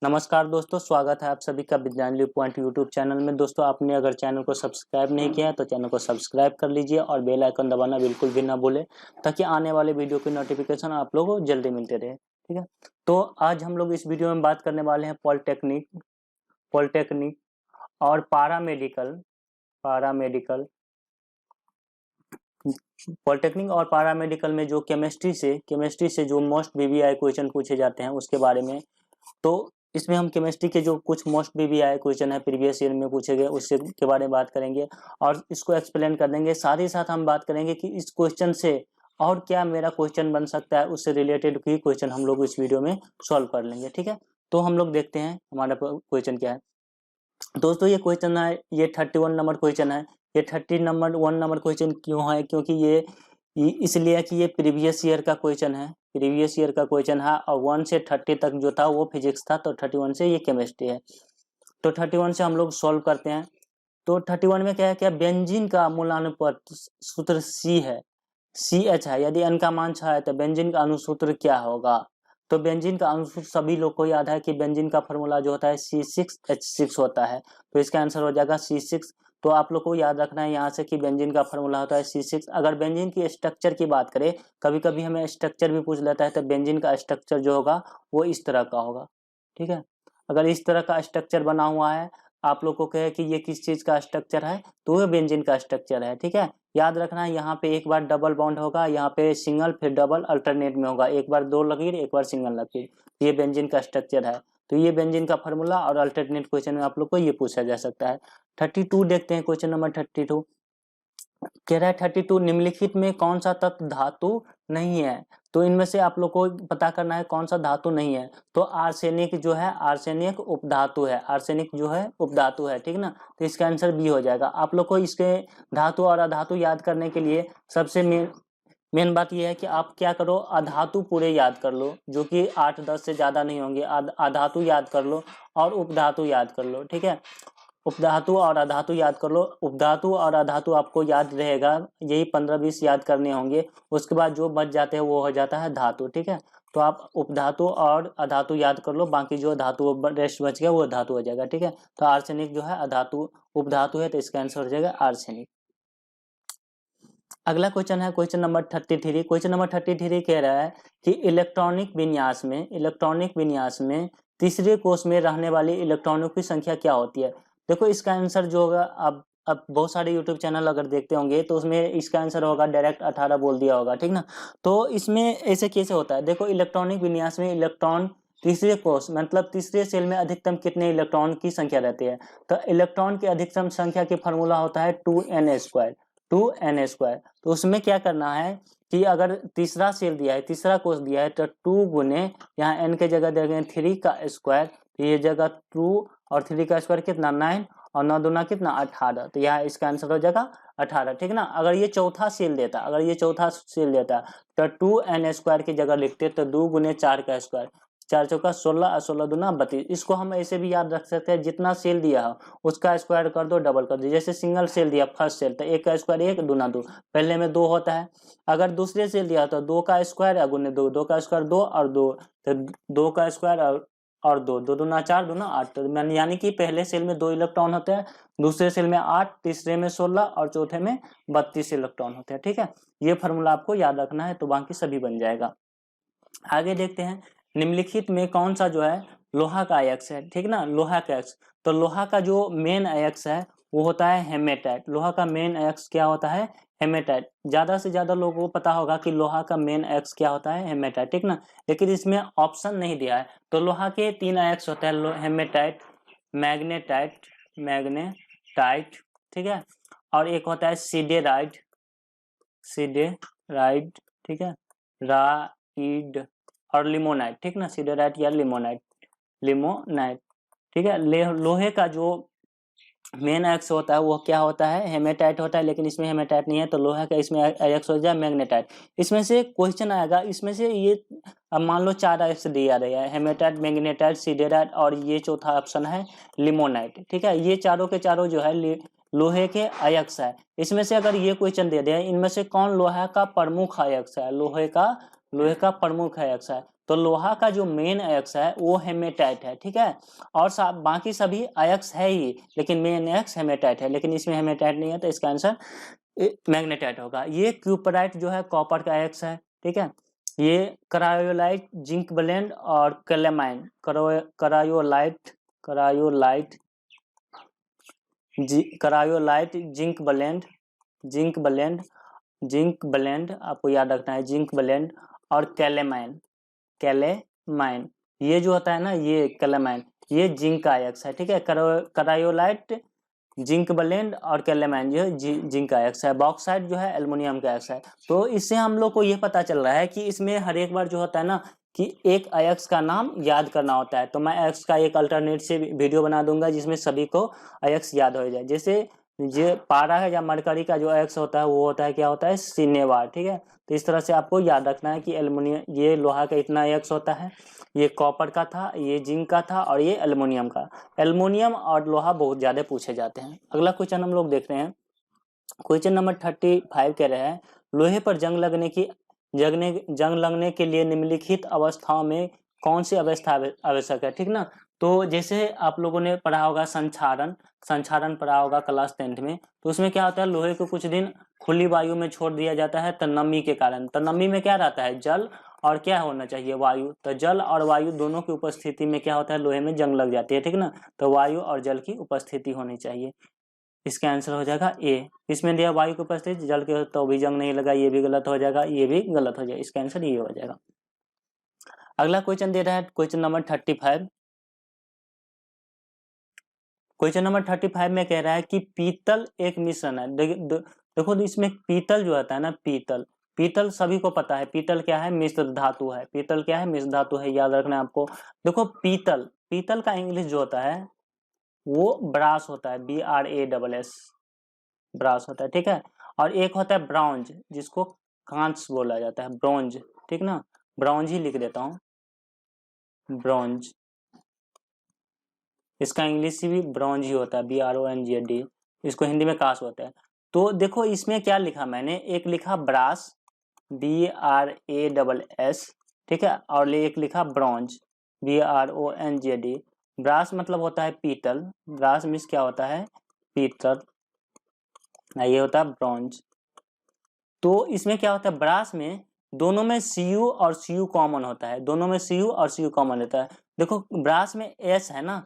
नमस्कार दोस्तों, स्वागत है आप सभी का विज्ञान पॉइंट यूट्यूब चैनल में। दोस्तों, आपने अगर चैनल को सब्सक्राइब नहीं किया है तो चैनल को सब्सक्राइब कर लीजिए और बेल आइकन दबाना बिल्कुल भी ना भूलें, ताकि आने वाले वीडियो की नोटिफिकेशन आप लोगों को जल्दी मिलते रहे। ठीक है, तो आज हम लोग इस वीडियो में बात करने वाले हैं पॉलिटेक्निक पॉलिटेक्निक और पारामेडिकल पारामेडिकल पॉलिटेक्निक और पारामेडिकल में जो केमिस्ट्री से जो मोस्ट वीवीआई क्वेश्चन पूछे जाते हैं उसके बारे में। तो इसमें हम केमिस्ट्री के जो कुछ मोस्ट वीवीआई क्वेश्चन है प्रीवियस ईयर में पूछे गए उससे के बारे में बात करेंगे और इसको एक्सप्लेन कर देंगे। साथ ही साथ हम बात करेंगे कि इस क्वेश्चन से और क्या मेरा क्वेश्चन बन सकता है, उससे रिलेटेड की क्वेश्चन हम लोग इस वीडियो में सॉल्व कर लेंगे। ठीक है, तो हम लोग देखते हैं हमारा क्वेश्चन क्या है। दोस्तों, ये क्वेश्चन है, ये 31 नंबर क्वेश्चन है। ये 1 नंबर क्वेश्चन क्यों है? क्योंकि ये इसलिए कि ये प्रीवियस ईयर का क्वेश्चन है। प्रीवियस ईयर का क्वेश्चन है और 1 से 30 तक जो था वो फिजिक्स था, तो 31 से ये केमिस्ट्री है। तो 31 से हम लोग सॉल्व करते हैं। तो 31 में क्या है, क्या बेंजीन का मूलानुपात सूत्र सी है, CH है। यदि n का मान 6 है तो बेंजीन का अनुसूत्र क्या होगा? तो बेंजीन का अनुसूत्र सभी लोग को याद है कि बेंजीन का फॉर्मूला जो होता है C6H6 होता है। तो इसका आंसर हो जाएगा C6। तो आप लोग को याद रखना है यहाँ से कि बेंजीन का फॉर्मूला होता है C6। अगर बेंजीन की स्ट्रक्चर की बात करें, कभी कभी हमें स्ट्रक्चर भी पूछ लेता है, तो बेंजीन का स्ट्रक्चर जो होगा वो इस तरह का होगा। ठीक है, अगर इस तरह का स्ट्रक्चर बना हुआ है, आप लोग को कहे कि ये किस चीज का स्ट्रक्चर है, तो ये बेंजीन का स्ट्रक्चर है। ठीक है, याद रखना है यहाँ पे एक बार डबल बॉन्ड होगा, यहाँ पे सिंगल फिर डबल अल्टरनेट में होगा, एक बार दो लकीर एक बार सिंगल लकीर। ये बेंजीन का स्ट्रक्चर है। तो ये बेंजीन का फॉर्मूला और अल्टरनेट क्वेश्चन में आप लोग को ये पूछा जा सकता है। 32 देखते हैं, क्वेश्चन नंबर 32 कह रहा है 32 निम्नलिखित में कौन सा तत्व धातु नहीं है? तो इनमें से आप लोग को पता करना है कौन सा धातु नहीं है। तो आर्सेनिक जो है, आर्सेनिक उपधातु है। आर्सेनिक जो है उपधातु है। ठीक ना, तो इसका आंसर बी हो जाएगा। आप लोग को इसके धातु और अधातु याद करने के लिए सबसे मेन बात यह है कि आप क्या करो, अधातु पूरे याद कर लो, जो कि 8-10 से ज्यादा नहीं होंगे। अधातु याद कर लो और उपधातु याद कर लो। ठीक है, उपधातु और अधातु याद कर लो। उपधातु और अधातु आपको याद रहेगा, यही 15-20 याद करने होंगे। उसके बाद जो बच जाते हैं वो हो जाता है धातु। ठीक है, तो आप उपधातु और अधातु याद कर लो, बाकी जो धातु रेस्ट बच गया वो धातु हो जाएगा। ठीक है, तो आर्सेनिक जो है अधातु उपधातु है, तो इसका आंसर हो जाएगा आर्सेनिक। अगला क्वेश्चन है क्वेश्चन नंबर 33। क्वेश्चन नंबर 33 कह रहा है कि इलेक्ट्रॉनिक विन्यास में तीसरे कोष में रहने वाली इलेक्ट्रॉनों की संख्या क्या होती है? देखो, इसका आंसर जो होगा, अब बहुत सारे यूट्यूब चैनल अगर देखते होंगे तो उसमें इसका आंसर होगा डायरेक्ट 18 बोल दिया होगा। ठीक ना, तो इसमें ऐसे कैसे होता है? देखो, इलेक्ट्रॉनिक विन्यास में इलेक्ट्रॉन तीसरे कोष मतलब तीसरे सेल में अधिकतम कितने इलेक्ट्रॉन की संख्या रहती है? तो इलेक्ट्रॉन की अधिकतम संख्या की फॉर्मूला होता है 2n²। 2n²। तो उसमें क्या करना है कि अगर तीसरा सेल दिया है, तीसरा कोष दिया है, तो 2 गुने यहाँ n के जगह देंगे 3 का स्क्वायर, तो ये जगह 2 और 3 का स्क्वायर कितना 9 और 9 दूना कितना 18। तो यहाँ इसका आंसर हो जाएगा 18। ठीक ना, अगर ये चौथा सेल देता तो 2n² की जगह लिखते तो 2 गुने 4 का स्क्वायर, 4 चौका 16 और 16 दूना 32। इसको हम ऐसे भी याद रख सकते हैं, जितना सेल दिया हो उसका स्क्वायर कर दो, डबल कर दो। जैसे सिंगल सेल दिया फर्स्ट सेल, तो 1 का स्क्वायर 1 दूना 2, पहले में 2 होता है। अगर दूसरे सेल दिया तो 2 का स्क्वायर या गुने 2, 2 का स्क्वायर 2 और 2, तो 2 का स्क्वायर और 2, 2 दूना 4 दूना 8। तो यानी कि पहले सेल में 2 इलेक्ट्रॉन होते हैं, दूसरे सेल में 8, तीसरे में 16 और चौथे में 32 इलेक्ट्रॉन होते हैं। ठीक है, ये फॉर्मूला आपको याद रखना है, तो बाकी सभी बन जाएगा। आगे देखते हैं, निम्नलिखित में कौन सा जो है लोहा का अयस्क है? ठीक ना, लोहा का अयस्क। तो लोहा का जो मेन अयस्क है वो होता है हेमेटाइट। लोहा का मेन अयस्क क्या होता है? हेमेटाइट। ज्यादा से ज्यादा लोगों को पता होगा कि लोहा का मेन अयस्क क्या होता है? हेमेटाइट। ठीक ना, लेकिन इसमें ऑप्शन नहीं दिया है। तो लोहा के 3 अयस्क होते हैं, हेमेटाइट, मैग्नेटाइट, ठीक है, और एक होता है सिडेराइट। ठीक है, राइड और लिमोनाइट। ठीक ना, सिडेराइट या लिमोनाइट। ठीक है, लोहे का जो मेन अयस्क होता है वो क्या होता है? हेमेटाइट होता है, लेकिन इसमें हेमेटाइट नहीं है, तो लोहे का इसमें अयस्क हो जाए मैग्नेटाइट। इसमें से क्वेश्चन आएगा, इसमें से ये अब मान लो 4 अयस्क दिया गया है, हेमेटाइट, मैग्नेटाइट, सिडेराइट और ये चौथा ऑप्शन है लिमोनाइट। ठीक है, ये चारों के चारों जो है लोहे के अयस्क है। इसमें से अगर ये क्वेश्चन दे दे इनमें से कौन लोहा का प्रमुख अयस्क है? लोहे का प्रमुख अयस्क है, तो लोहा का जो मेन अयस्क है वो हेमेटाइट है, ठीक है। और बाकी सभी अयस्क है ही, लेकिन मेन अयस्क हेमेटाइट है, लेकिन इसमें हेमेटाइट नहीं है, तो इसका आंसर मैग्नेटाइट होगा। ये क्यूपराइट जो है कॉपर का अयस्क है, ठीक है। ये क्रायोलाइट, जिंक ब्लेंड और calamine, cryolite cryolite, zinc blende आपको याद रखना है, जिंक ब्लेंड और कैलेमाइन ये जो होता है ना, ये कैलेमाइन ये जिंक का अयस्क है, ठीक है। क्रायोलाइट, जिंक ब्लेंड और कैलेमाइन जो है जिंक का अयस्क है। बॉक्साइट जो है एल्युमिनियम का अयस्क है। तो इससे हम लोग को ये पता चल रहा है कि इसमें हर एक बार जो होता है ना कि एक अयस्क का नाम याद करना होता है। तो मैं अयस्क का एक अल्टरनेट से वीडियो बना दूंगा जिसमें सभी को अयस्क याद हो जाए। जैसे ये पारा है या मरकरी का जो अयस्क होता है वो होता है, क्या होता है, सिनेवार, ठीक है। तो इस तरह से आपको याद रखना है कि एल्युमिनियम, ये लोहा का इतना अयस्क होता है, ये कॉपर का था, ये जिंक का था और ये एल्युमिनियम का। एल्युमिनियम और लोहा बहुत ज्यादा पूछे जाते हैं। अगला क्वेश्चन हम लोग देख रहे हैं, क्वेश्चन नंबर 35 कह रहे हैं लोहे पर जंग लगने के लिए निम्नलिखित अवस्थाओं में कौन सी अवस्था आवश्यक है, ठीक ना। तो जैसे आप लोगों ने पढ़ा होगा संक्षारण पढ़ा होगा क्लास 10th में। तो उसमें क्या होता है, लोहे को कुछ दिन खुली वायु में छोड़ दिया जाता है नमी के कारण। तो नमी में क्या रहता है, जल और क्या होना चाहिए, वायु। तो जल और वायु दोनों की उपस्थिति में क्या होता है, लोहे में जंग लग जाती है, ठीक ना। तो वायु और जल की उपस्थिति होनी चाहिए। इसका आंसर हो जाएगा ए। इसमें दिया वायु की उपस्थिति, जल के तो भी जंग नहीं लगा, ये भी गलत हो जाएगा, ये भी गलत हो जाएगा। इसका आंसर ये हो जाएगा। अगला क्वेश्चन दे रहा है क्वेश्चन नंबर 35। क्वेश्चन नंबर 35 में कह रहा है कि पीतल एक मिश्रण है। देखो इसमें पीतल जो होता है ना, पीतल सभी को पता है, पीतल क्या है, मिश्र धातु है। पीतल क्या है, मिश्र धातु है, याद रखना है आपको। देखो पीतल का इंग्लिश जो होता है वो ब्रास होता है, BRASS, ब्रास होता है, ठीक है। और एक होता है ब्रॉन्ज, जिसको कांच बोला जाता है, ब्रॉन्ज, ठीक ना। ब्रॉन्ज ही लिख देता हूँ, ब्रॉन्ज। इसका इंग्लिश भी ब्रॉन्ज ही होता है, BRONZ। इसको हिंदी में कांच होता है। तो देखो इसमें क्या लिखा मैंने, एक लिखा ब्रास, BRASS, ठीक है, और एक लिखा ब्रॉन्ज, BRONZ। ब्रास मतलब होता है पीतल, ब्रास मीन्स क्या होता है, पीतल। ये होता है ब्रॉन्ज। तो इसमें क्या होता है, ब्रास में दोनों में Cu और Cu कॉमन होता है, दोनों में Cu और Cu कॉमन होता है। देखो ब्रास में S है ना,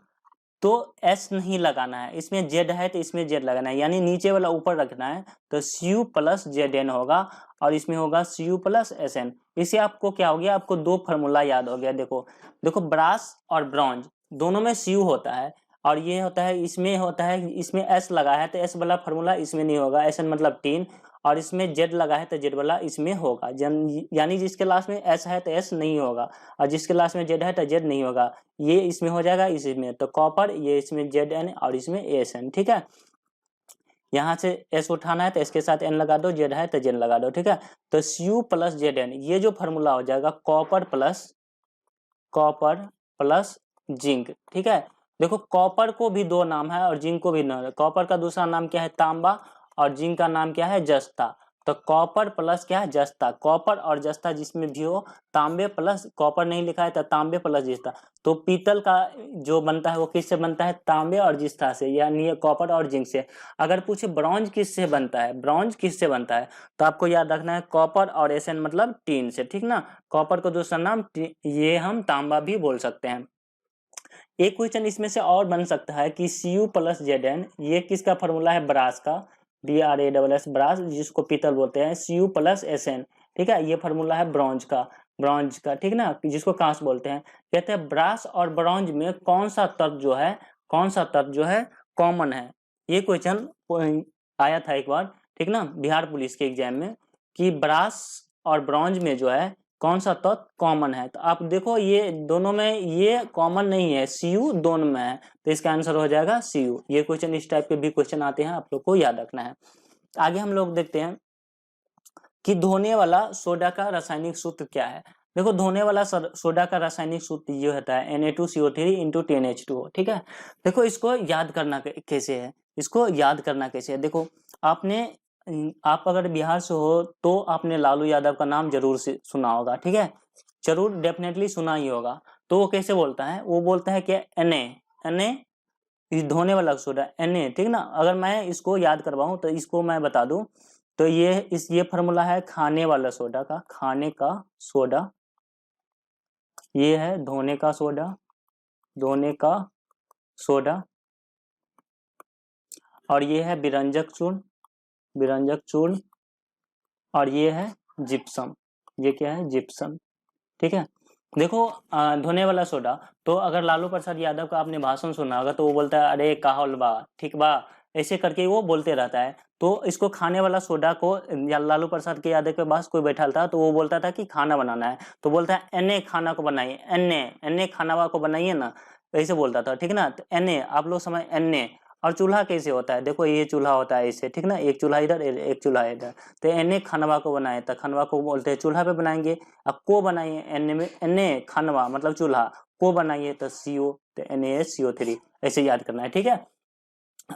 तो S नहीं लगाना है, इसमें Z है तो इसमें Z लगाना है, यानी नीचे वाला ऊपर रखना है। तो Cu प्लस ZN होगा और इसमें होगा Cu प्लस SN। इससे आपको क्या हो गया, आपको दो फार्मूला याद हो गया। देखो ब्रास और ब्रॉन्ज दोनों में Cu होता है और ये होता है, इसमें S लगा है तो S वाला फार्मूला इसमें नहीं होगा, SN मतलब टीन, और इसमें Z लगा है तो Z वाला इसमें होगा। यानी जिसके लास्ट में S है तो S नहीं होगा और जिसके लास्ट में Z है तो Z नहीं होगा। ये इसमें हो जाएगा, इसमें तो कॉपर, ये इसमें ZN और इसमें ASN, ठीक है। यहाँ से S उठाना है तो S के साथ N लगा दो, Z है तो Z लगा दो, ठीक है। तो Cu प्लस ZN ये जो फार्मूला हो जाएगा कॉपर प्लस जिंक, ठीक है। देखो कॉपर को भी दो नाम है और जिंक को भी नाम है। कॉपर का दूसरा नाम क्या है, तांबा, और जिंक का नाम क्या है, जस्ता। तो कॉपर प्लस क्या है, जस्ता। कॉपर और जस्ता जिसमें भी हो, तांबे प्लस कॉपर नहीं लिखा है तो तांबे प्लस जस्ता। तो पीतल का जो बनता है वो किससे बनता है, तांबे और जस्ता से, यानी कॉपर और जिंक से। अगर पूछे ब्रॉन्ज किससे बनता है, तो आपको याद रखना है कॉपर और SN मतलब टीन से, ठीक ना। कॉपर को दूसरा नाम ये हम तांबा भी बोल सकते हैं। एक क्वेश्चन इसमें से और बन सकता है कि Cu प्लस ZN ये किसका फॉर्मूला है, ब्रास का, BRASS, ब्रास जिसको पीतल बोलते हैं। Cu प्लस SN, ठीक है, ये फॉर्मूला है ब्रॉन्ज का, ठीक ना, जिसको कांच बोलते हैं। कहते हैं ब्रास और ब्रॉन्ज में कौन सा तत्व जो है कॉमन है। ये क्वेश्चन आया था एक बार, ठीक ना, बिहार पुलिस के एग्जाम में, कि ब्रास और ब्रॉन्ज में जो है कौन सा तत्व कॉमन है। तो आप देखो ये दोनों में ये कॉमन नहीं है, Cu दोनों में है, तो इसका आंसर हो जाएगा Cu। ये क्वेश्चन, इस टाइप के भी क्वेश्चन आते हैं, आप लोग को याद रखना है। आगे हम लोग देखते हैं कि धोने वाला सोडा का रासायनिक सूत्र क्या है। देखो धोने वाला सोडा का रासायनिक सूत्र ये होता है Na2CO3 × 10H2O, ठीक है। देखो इसको याद करना कैसे है, देखो आप अगर बिहार से हो तो आपने लालू यादव का नाम जरूर से सुना होगा, ठीक है। जरूर डेफिनेटली सुना ही होगा। तो वो कैसे बोलता है, वो बोलता है कि Na इस धोने वाला सोडा Na, ठीक ना। अगर मैं इसको याद करवाऊं तो इसको मैं बता दूं, तो ये फॉर्मूला है खाने वाला सोडा का, खाने का सोडा, ये है धोने का सोडा, धोने का सोडा, और ये है विरंजक चूर्ण, विरंजक चूर्ण, और ये है जिप्सम, ये क्या है जिप्सम, ठीक है। देखो धोने वाला सोडा, तो अगर लालू प्रसाद यादव का आपने भाषण सुना होगा तो वो बोलता है अरे काहल बा, ठीक बा, ऐसे करके वो बोलते रहता है। तो इसको खाने वाला सोडा को लालू प्रसाद के यादव के पास कोई बैठा था तो वो बोलता था कि खाना बनाना है, तो बोलता है एने खाना को बनाइए, एने खाना को बनाइए ना, ऐसे बोलता था, ठीक ना। तो एने आप लोग समझ एने। और चूल्हा कैसे होता है, देखो ये चूल्हा होता है ऐसे, ठीक ना, एक चूल्हा इधर एक चूल्हा इधर, तो एने खानवा को बनाए, तो खानवा को बोलते हैं चूल्हा पे बनाएंगे। अब को बनाइए एने में, एने खानवा मतलब चूल्हा, को बनाइए तो CO, तो NaCO3, ऐसे याद करना है, ठीक है।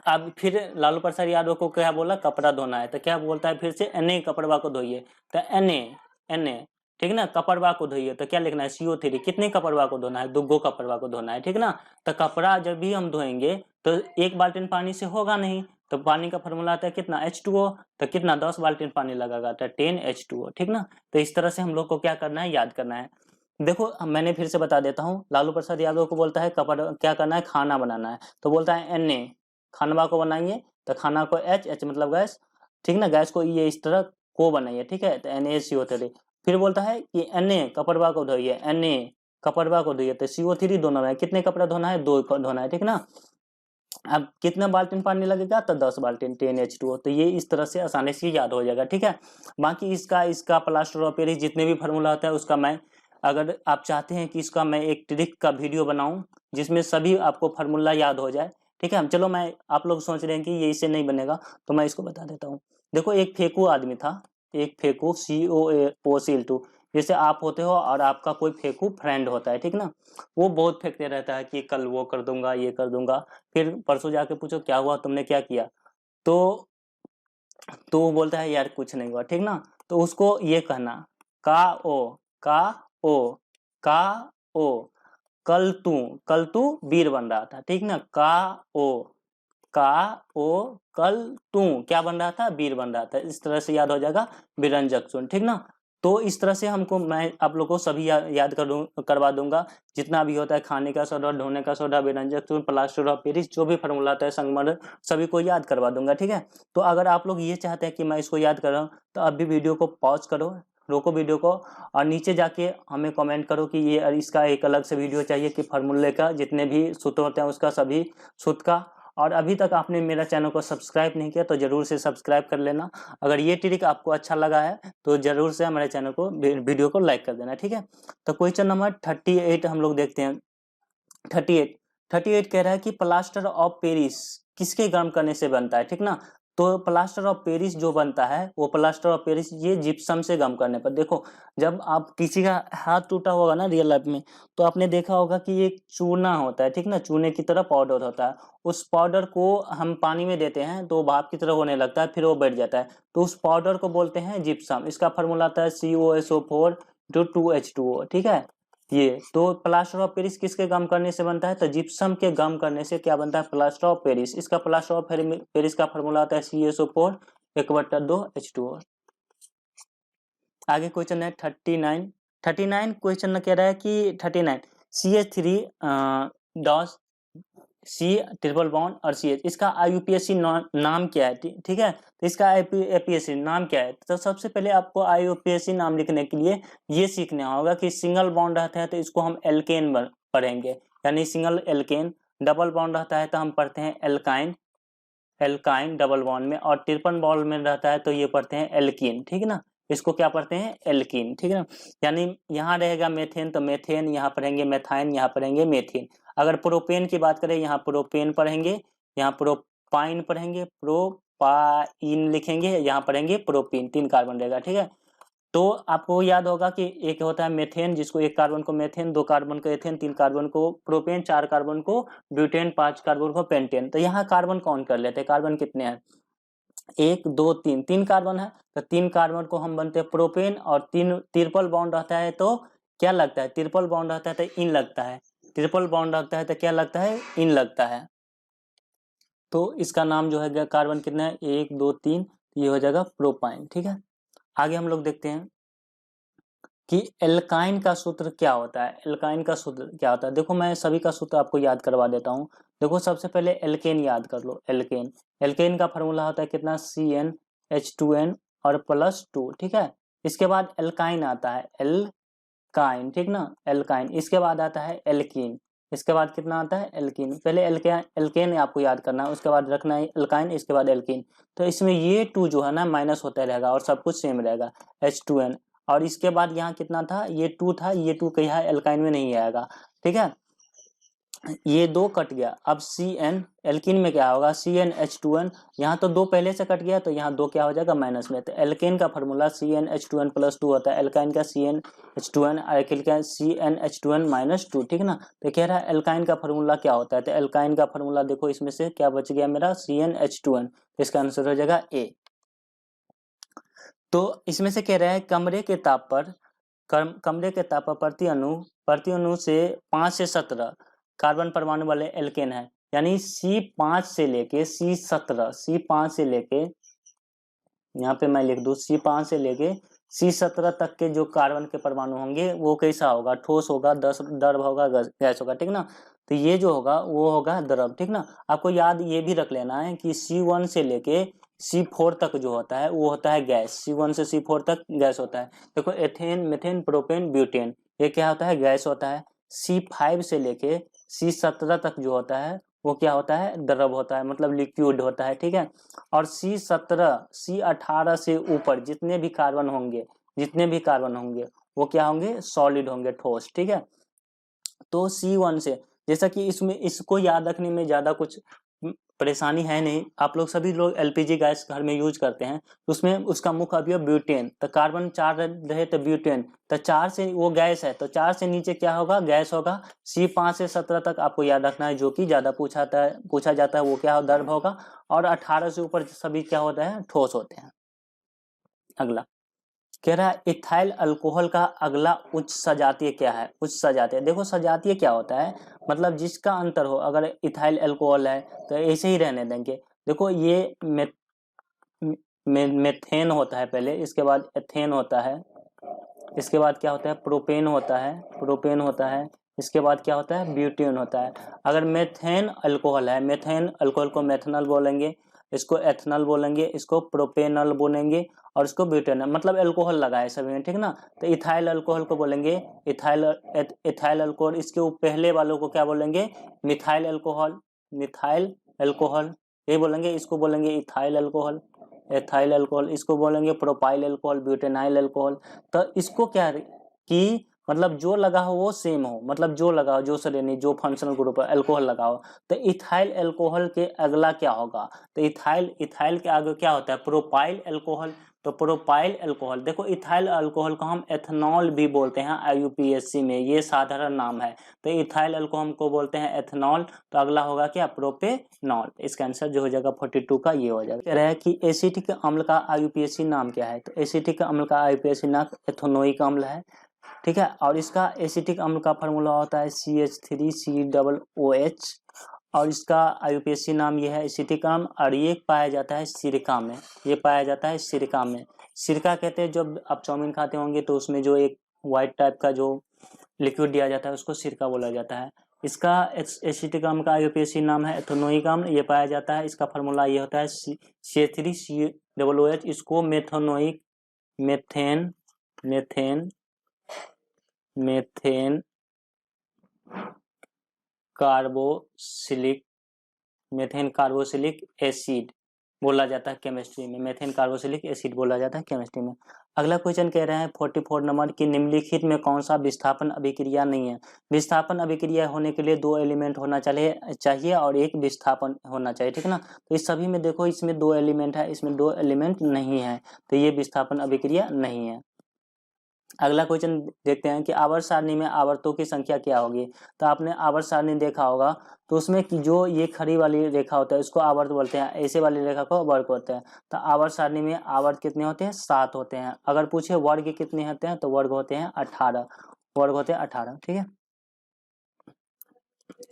अब फिर लालू प्रसाद यादव को क्या बोला, कपड़ा धोना है, तो क्या बोलता है फिर से एने कपड़वा को धोइए, तो एने, ठीक ना, कपड़वा को धोइए, तो क्या लिखना है CO3, कितने कपड़वा को धोना है, 2 कपड़वा को धोना है, ठीक ना। तो कपड़ा जब भी हम धोएंगे तो 1 बाल्टीन पानी से होगा नहीं, तो पानी का फॉर्मूला आता है कितना H2O, तो कितना 10 बाल्टीन पानी लगेगा, तो 10H2O, ठीक ना। तो इस तरह से हम लोग को क्या करना है, याद करना है। देखो मैंने फिर से बता देता हूँ, लालू प्रसाद यादव को बोलता है कपड़ा क्या करना है, खाना बनाना है, तो बोलता है एने खानवा को बनाइए, तो खाना को H मतलब गैस, ठीक ना, गैस को ये इस तरह को बनाइए, ठीक है, तो NaCO3। फिर बोलता है कि एने कपड़वा को धोइए, एने कपड़वा को धोइए, तो CO3 दोनों में कितने कपड़ा धोना है, 2 धोना है, ठीक ना। अब कितना बाल्टीन पानी लगेगा, तो 10 बाल्टीन 10H2O, तो ये इस तरह से आसानी से याद हो जाएगा, ठीक है। बाकी इसका प्लास्टर ऑफ पेरिस जितने भी फॉर्मूला होता है उसका मैं, अगर आप चाहते हैं कि इसका मैं एक ट्रिक का वीडियो बनाऊं जिसमें सभी आपको फार्मूला याद हो जाए, ठीक है। चलो मैं, आप लोग सोच रहे हैं कि ये इससे नहीं बनेगा, तो मैं इसको बता देता हूँ। देखो एक फेंकू आदमी था, एक फेंकू COOCl2, जैसे आप होते हो और आपका कोई फेंकू फ्रेंड होता है, ठीक ना। वो बहुत फेंकते रहता है कि कल वो कर दूंगा, ये कर दूंगा, फिर परसों जाके पूछो क्या हुआ, तुमने क्या किया, तो वो बोलता है यार कुछ नहीं हुआ, ठीक ना। तो उसको ये कहना, का ओ, का ओ, का ओ, कल तू वीर बन रहा था, ठीक ना, का ओ, का ओ, कल तू क्या बन रहा था, वीर बन रहा था, इस तरह से याद हो जाएगा विरंजक चूर्ण, ठीक ना। तो इस तरह से हमको, मैं आप लोगों को सभी याद करवा दूंगा, जितना भी होता है खाने का सोडा, धोने का सोडा, विरंजक चूर्ण, प्लास्टर ऑफ पेरिस, जो भी फॉर्मूला आता है संगमरमर, सभी को याद करवा दूंगा, ठीक है। तो अगर आप लोग ये चाहते हैं कि मैं इसको याद कर रहा हूँ, तो अभी वीडियो को पॉज करो, रोको वीडियो को, और नीचे जाके हमें कमेंट करो कि ये इसका एक अलग से वीडियो चाहिए कि फार्मूले का जितने भी सूत्र होते हैं उसका, सभी सूत्र का। और अभी तक आपने मेरा चैनल को सब्सक्राइब नहीं किया तो जरूर से सब्सक्राइब कर लेना। अगर ये ट्रिक आपको अच्छा लगा है तो जरूर से हमारे चैनल को, वीडियो को लाइक कर देना, ठीक है। तो क्वेश्चन नंबर 38 हम लोग देखते हैं। 38 कह रहा है कि प्लास्टर ऑफ पेरिस किसके गर्म करने से बनता है, ठीक ना। तो प्लास्टर ऑफ पेरिस जो बनता है वो प्लास्टर ऑफ पेरिस ये जिप्सम से गर्म करने पर। देखो जब आप किसी का हाथ टूटा होगा ना रियल लाइफ में, तो आपने देखा होगा कि एक चूना होता है, ठीक ना, चूने की तरह पाउडर होता है, उस पाउडर को हम पानी में देते हैं तो भाप की तरह होने लगता है, फिर वो बैठ जाता है, तो उस पाउडर को बोलते हैं जिप्सम। इसका फॉर्मूला आता है COSO4 2H2O, ठीक है। ये तो प्लास्टर ऑफ पेरिस किसके गम करने से बनता है, तो जिप्सम के गम करने से क्या बनता है, प्लास्टर ऑफ पेरिस। इसका प्लास्टर ऑफ पेरिस का फॉर्मूला आता है CSO4 1/2H2O। आगे क्वेश्चन है 39 क्वेश्चन कह रहा है कि 39 CH3 डॉस C ट्रिपल बॉन्ड और CH, इसका IUPAC नाम क्या है, ठीक है। तो इसका IUPAC नाम क्या है, तो सबसे पहले आपको IUPAC नाम लिखने के लिए ये सीखना होगा कि सिंगल बॉन्ड रहता है तो इसको हम एल्केन पढ़ेंगे, यानी सिंगल एल्केन। डबल बॉन्ड रहता है तो हम पढ़ते हैं एल्काइन, एल्काइन डबल बॉन्ड में, और ट्रिपल बॉन्ड में रहता है तो ये पढ़ते हैं एल्कीन, ठीक है ना। इसको क्या पढ़ते हैं, एल्कीन, ठीक है ना। यानी यहाँ रहेगा मेथेन तो मेथेन, यहाँ पढ़ेंगे मेथाइन, यहाँ पढ़ेंगे मेथेन। अगर प्रोपेन की बात करें, यहाँ प्रोपेन पढ़ेंगे, यहाँ प्रोपाइन पढ़ेंगे, प्रोपाइन लिखेंगे, यहाँ पढ़ेंगे प्रोपीन, 3 कार्बन रहेगा, ठीक है। तो आपको याद होगा कि एक होता है मेथेन, जिसको 1 कार्बन को मेथेन, 2 कार्बन को एथेन, 3 कार्बन को प्रोपेन, 4 कार्बन को ब्यूटेन, 5 कार्बन को पेंटेन। तो यहाँ कार्बन काउंट कर लेते हैं, कार्बन कितने हैं, 1 2 3, 3 कार्बन है, तो 3 कार्बन को हम बनते हैं प्रोपेन, और 3 ट्रिपल बॉन्ड रहता है तो क्या लगता है, ट्रिपल बॉन्ड रहता है तो इन लगता है, ट्रिपल बॉन्ड लगता है तो क्या लगता है, इन लगता है। तो इसका नाम जो है कार्बन कितना है, 1 2 3, ये हो जाएगा प्रोपाइन। ठीक है, आगे हम लोग देखते हैं कि एल्काइन का सूत्र क्या होता है। एल्काइन का सूत्र क्या होता है, देखो मैं सभी का सूत्र आपको याद करवा देता हूँ। देखो सबसे पहले एल्केन याद कर लो, एल्केन, एल्केन का फॉर्मूला होता है कितना, CnH2n और +2। ठीक है, इसके बाद एल्काइन आता है, एल्काइन, ठीक ना, एल्काइन। इसके बाद आता है एल्कीन, इसके बाद कितना आता है, एल्कीन। पहले एल्केन आपको याद करना है, उसके बाद रखना है एल्काइन, इसके बाद एल्कीन। तो इसमें ये 2 जो है ना माइनस होता रहेगा और सब कुछ सेम रहेगा, H2n। और इसके बाद यहाँ कितना था, ये 2 था, ये 2 का यहाँ एल्काइन में नहीं आएगा। ठीक है, ये 2 कट गया, अब Cn, एल्कीन में क्या होगा, CnH2n, यहाँ तो 2 पहले से कट गया तो यहाँ 2 क्या हो जाएगा, माइनस में। तो एल्केन का फॉर्मूला CnH2n +2 होता है, एल्काइन का CnH2n, एल्किल का CnH2n -2। ठीक ना, तो कह रहा है एल्काइन का फॉर्मूला क्या होता है, तो एल्काइन का फॉर्मूला देखो इसमें से क्या बच गया मेरा, CnH2n, इसका आंसर हो जाएगा A। तो इसमें से कह रहा है कमरे के ताप पर प्रति अणु से 5 से 17 कार्बन परमाणु वाले एल्केन है, यानी C5 से लेके C5 से लेके, यहाँ पे मैं लिख दूं C5 से लेके C17 तक के जो कार्बन के परमाणु होंगे वो कैसा होगा, ठोस होगा, द्रव होगा, गैस होगा। ठीक ना, तो ये जो होगा वो होगा द्रव। ठीक ना, आपको याद ये भी रख लेना है कि C1 से लेके C4 तक जो होता है वो होता है गैस, C1 से C4 तक गैस होता है। देखो एथेन, मीथेन, प्रोपेन, ब्यूटेन, ये क्या होता है, गैस होता है। C5 से लेके C17 तक जो होता है वो क्या होता है, द्रव होता है, मतलब लिक्विड होता है। ठीक है, और C18 से ऊपर जितने भी कार्बन होंगे वो क्या होंगे, सॉलिड होंगे, ठोस। ठीक है, तो C1 से, जैसा कि इसमें इसको याद रखने में ज्यादा कुछ परेशानी है नहीं, आप लोग सभी लोग LPG गैस घर में यूज करते हैं, तो उसमें उसका मुख्य अवयव ब्यूटेन, तो कार्बन 4 रहे तो ब्यूटेन, तो 4 से वो गैस है, तो 4 से नीचे क्या होगा, गैस होगा। C5 से 17 तक आपको याद रखना है, जो कि ज्यादा पूछा जाता है वो क्या द्रव होगा, और 18 से ऊपर सभी क्या होता है, ठोस होते हैं। अगला कह रहा है इथाइल अल्कोहल का अगला उच्च सजातीय क्या है, उच्च सजातीय। देखो सजातीय क्या होता है, मतलब जिसका अंतर हो, अगर इथाइल अल्कोहल है तो ऐसे ही रहने देंगे। देखो ये मेथेन होता है पहले, इसके बाद एथेन होता है, इसके बाद क्या होता है, प्रोपेन होता है, इसके बाद क्या होता है, ब्यूटेन होता है। अगर मेथेन अल्कोहल है, मेथेन अल्कोहल को मेथनॉल बोलेंगे, इसको एथनॉल बोलेंगे, इसको प्रोपेनॉल बोलेंगे, और इसको ब्यूटेनॉल, मतलब अल्कोहल लगा है सभी में। ठीक ना, तो इथाइल अल्कोहल को बोलेंगे इथाइल अल्कोहल, इसके पहले वालों को क्या बोलेंगे, मिथाइल अल्कोहल ये बोलेंगे, इसको बोलेंगे इथाइल अल्कोहल, एथाइल अल्कोहल, इसको बोलेंगे प्रोपाइल अल्कोहल, ब्यूटेनाइल अल्कोहल। तो इसको क्या कि मतलब जो लगा हो वो सेम हो, मतलब जो लगा हो, जो श्रेणी, जो फंक्शनल ग्रुप अल्कोहल लगा हो। तो इथाइल अल्कोहल के अगला क्या होगा, तो इथाइल के आगे क्या होता है, प्रोपाइल अल्कोहल। तो प्रोपाइल अल्कोहल, देखो इथाइल अल्कोहल को हम एथनॉल भी बोलते हैं IUPAC में, ये साधारण नाम है। तो इथाइल अल्कोहल को बोलते हैं एथनॉल, तो अगला होगा क्या, प्रोपेनॉल। इसका आंसर जो हो जाएगा 42 का ये हो जाएगा। कह रहा है कि एसिटिक अम्ल का IUPAC नाम क्या है, तो एसिटिक अम्ल का IUPAC नाम एथेनोइक अम्ल है। ठीक है, और इसका एसिटिक अम्ल का फार्मूला होता है CH3COOH, और इसका IUPAC नाम ये है एसिटिक अम्ल, और ये पाया जाता है सिरका में, ये पाया जाता है सिरका में। सिरका कहते हैं, जब आप चाउमीन खाते होंगे तो उसमें जो एक व्हाइट टाइप का जो लिक्विड दिया जाता है उसको सिरका बोला जाता है। इसका एसिटिक अम्ल का IUPAC नाम है एथेनोइक अम्ल, ये पाया जाता है, इसका फार्मूला ये होता है CH3COOH, इसको मेथेनोइक, मेथेन कार्बोक्सिलिक एसिड बोला जाता है केमिस्ट्री में, मेथेन कार्बोक्सिलिक एसिड बोला जाता है केमिस्ट्री में। अगला क्वेश्चन कह रहे हैं 44 नंबर की, निम्नलिखित में कौन सा विस्थापन अभिक्रिया नहीं है। विस्थापन अभिक्रिया होने के लिए 2 एलिमेंट होना चाहिए और एक विस्थापन होना चाहिए। ठीक है ना, तो इस सभी में देखो इसमें 2 एलिमेंट है, इसमें 2 एलिमेंट नहीं है, तो ये विस्थापन अभिक्रिया नहीं है। अगला क्वेश्चन देखते हैं कि आवर्त सारणी में आवर्तों की संख्या क्या होगी। तो आपने आवर्त सारणी देखा होगा, तो उसमें कि जो ये खड़ी वाली रेखा होता है उसको आवर्त बोलते हैं, ऐसे वाली रेखा को वर्ग होते हैं। तो आवर्त सारणी में आवर्त कितने होते हैं, 7 होते हैं। अगर पूछे वर्ग कितने होते हैं, तो वर्ग होते हैं 18। वर्ग होते हैं 18। ठीक है,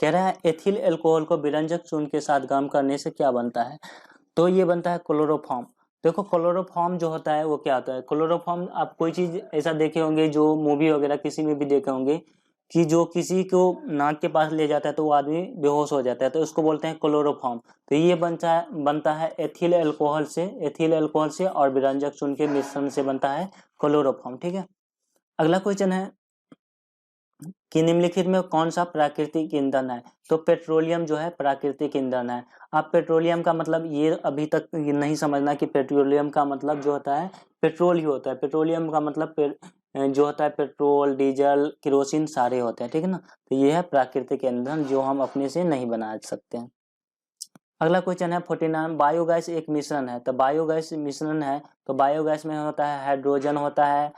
कह रहा है एथिल एल्कोहल को विरंजक चूर्ण के साथ गर्म करने से क्या बनता है, तो ये बनता है क्लोरोफॉर्म। देखो क्लोरोफॉर्म जो होता है वो क्या होता है, क्लोरोफॉर्म आप कोई चीज ऐसा देखे होंगे जो मूवी वगैरह किसी में भी देखे होंगे कि जो किसी को नाक के पास ले जाता है तो वो आदमी बेहोश हो जाता है, तो उसको बोलते हैं क्लोरोफॉर्म। तो ये बनता है एथिल अल्कोहल से, एथिल अल्कोहल से और विरंजक चूर्ण के मिश्रण से बनता है क्लोरोफॉर्म। ठीक है, अगला क्वेश्चन है कि निम्नलिखित में कौन सा प्राकृतिक ईंधन है, तो पेट्रोलियम जो है प्राकृतिक ईंधन है। आप पेट्रोलियम का मतलब ये अभी तक ये नहीं समझना कि पेट्रोलियम का मतलब जो होता है पेट्रोल ही होता है, पेट्रोलियम का मतलब जो होता है पेट्रोल, डीजल, केरोसिन सारे होते हैं। ठीक है ना, तो ये है प्राकृतिक ईंधन जो हम अपने से नहीं बना सकते हैं। अगला क्वेश्चन है 49, बायोगैस एक मिश्रण है, तो बायोगैस मिश्रण है तो बायोगैस में होता है हाइड्रोजन होता है,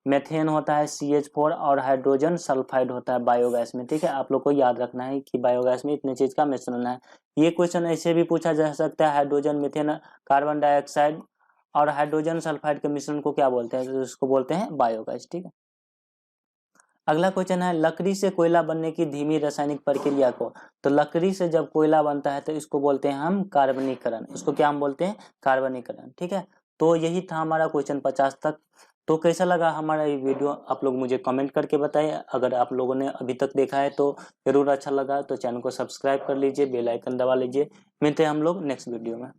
मेथेन होता है, CH4 और हाइड्रोजन सल्फाइड होता है बायोगैस में। ठीक है, आप लोग को याद रखना है कि बायोगैस में इतने चीज का मिश्रण है। ये क्वेश्चन ऐसे भी पूछा जा सकता है हाइड्रोजन, मीथेन, कार्बन डाइऑक्साइड और हाइड्रोजन सल्फाइड के मिश्रण को क्या बोलते हैं, तो उसको बोलते हैं बायोगैस। ठीक है, अगला क्वेश्चन है लकड़ी से कोयला बनने की धीमी रासायनिक प्रक्रिया को, तो लकड़ी से जब कोयला बनता है तो इसको बोलते हैं हम कार्बनीकरण, इसको क्या हम बोलते हैं, कार्बनीकरण। ठीक है, तो यही था हमारा क्वेश्चन 50 तक। तो कैसा लगा हमारा ये वीडियो आप लोग मुझे कमेंट करके बताइए। अगर आप लोगों ने अभी तक देखा है तो जरूर अच्छा लगा तो चैनल को सब्सक्राइब कर लीजिए, बेल आइकन दबा लीजिए। मिलते हैं हम लोग नेक्स्ट वीडियो में।